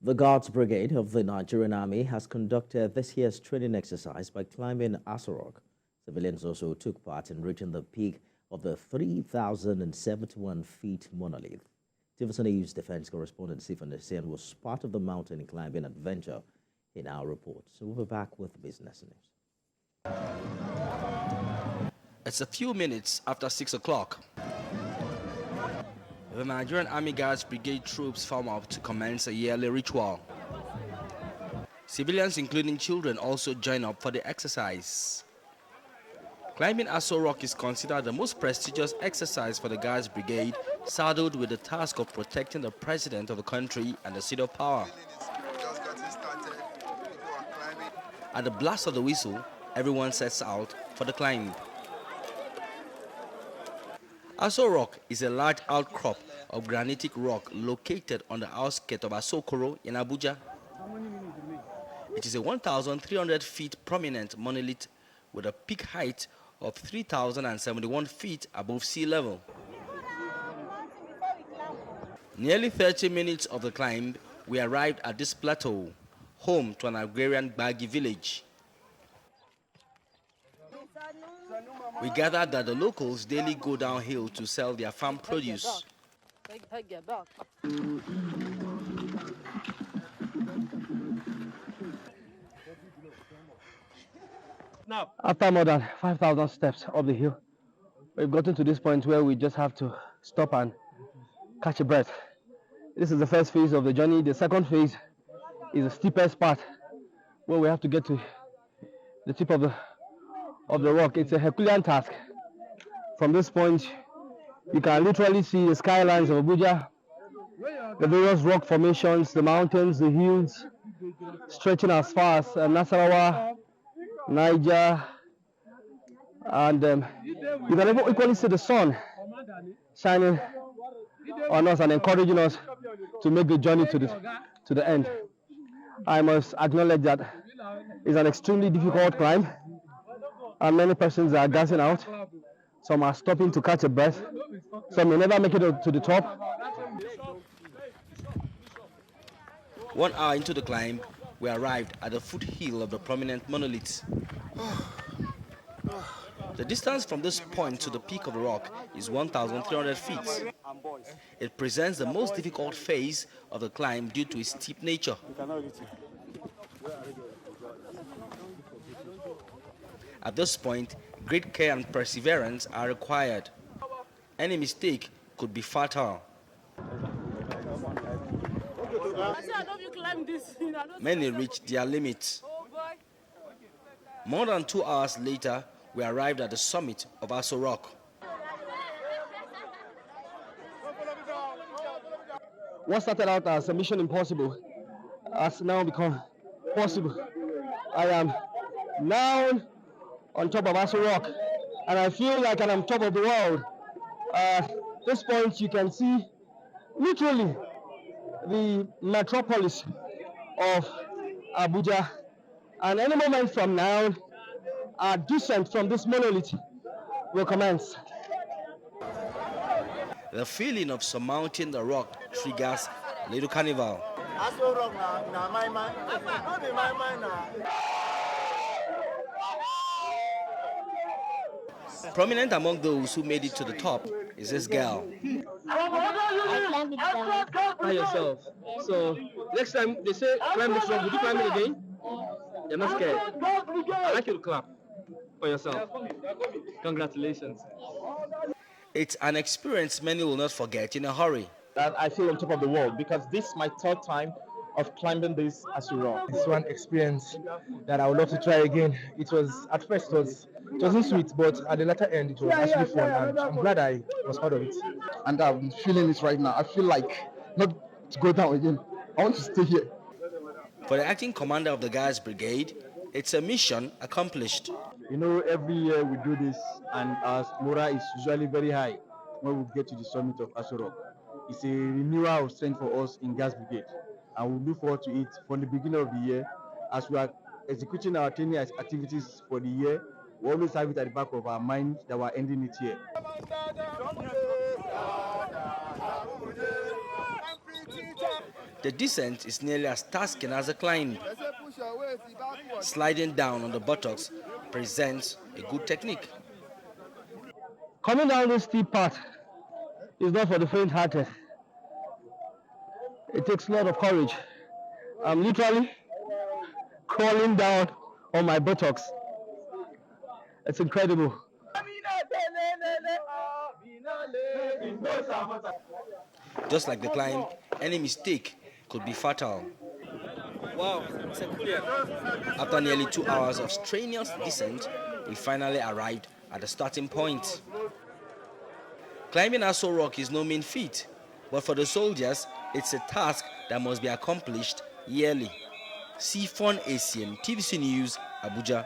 The Guards Brigade of the Nigerian Army has conducted this year's training exercise by climbing Aso Rock. Civilians also took part in reaching the peak of the 3,071 feet monolith. TVC News defense correspondent Stephen Essien was part of the mountain climbing adventure in our report. So we'll be back with business news. It's a few minutes after 6 o'clock. The Nigerian Army Guards Brigade troops form up to commence a yearly ritual. Civilians, including children, also join up for the exercise. Climbing Aso Rock is considered the most prestigious exercise for the Guards Brigade, saddled with the task of protecting the president of the country and the seat of power. At the blast of the whistle, everyone sets out for the climb. Aso Rock is a large outcrop of granitic rock located on the outskirts of Asokoro in Abuja. It is a 1,300 feet prominent monolith with a peak height of 3,071 feet above sea level. Nearly 30 minutes of the climb, we arrived at this plateau, home to an agrarian Gbagi village. We gathered that the locals daily go downhill to sell their farm produce. After more than 5,000 steps up the hill, we've gotten to this point where we just have to stop and catch a breath. This is the first phase of the journey. The second phase is the steepest part, where we have to get to the tip of the rock. It's a Herculean task. From this point, you can literally see the skylines of Abuja, the various rock formations, the mountains, the hills, stretching as far as Nasarawa, Niger, and you can even equally see the sun shining on us and encouraging us to make the journey to the end. I must acknowledge that it's an extremely difficult climb, and many persons are gassing out. Some are stopping to catch a breath. Some may never make it to the top. 1 hour into the climb, we arrived at the foothill of the prominent monolith. The distance from this point to the peak of the rock is 1,300 feet. It presents the most difficult phase of the climb due to its steep nature. At this point, great care and perseverance are required. Any mistake could be fatal. Many reached their limits. More than 2 hours later, we arrived at the summit of Aso Rock. What started out as a mission impossible has now become possible. I am now on top of Aso Rock, and I feel like I'm on top of the world. At this point, you can see literally the metropolis of Abuja, and any moment from now, our descent from this monolith will commence. The feeling of surmounting the rock triggers a little carnival. Aso Rock na my man. Not be my man now. Prominent among those who made it to the top is this girl. I climbed it down. By yourself. So next time they say climb this rock, would you climb it again? You're not scared. I'd like you to clap for yourself. Congratulations. It's an experience many will not forget in a hurry. That I feel on top of the world because this is my third time of climbing this Aso Rock. It's one experience that I would love to try again. It was at first it wasn't sweet, but at the latter end it was actually fun, and I'm glad I was part of it. And I'm feeling it right now. I feel like not to go down again. I want to stay here. For the acting commander of the Guards Brigade, it's a mission accomplished. You know, every year we do this, and our morale is usually very high when we get to the summit of Aso Rock. It's a renewal of strength for us in Guards Brigade, and we look forward to it from the beginning of the year. As we are executing our training activities for the year, we always have it at the back of our mind that we're ending it here. The descent is nearly as tasking as the climb. Sliding down on the buttocks presents a good technique. Coming down this steep path is not for the faint-hearted. It takes a lot of courage. I'm literally crawling down on my buttocks. It's incredible. Just like the climb, any mistake could be fatal. Wow, after nearly 2 hours of strenuous descent, we finally arrived at the starting point. Climbing Aso Rock is no mean feat, but for the soldiers, it's a task that must be accomplished yearly. Sifon ACM, TVC News, Abuja.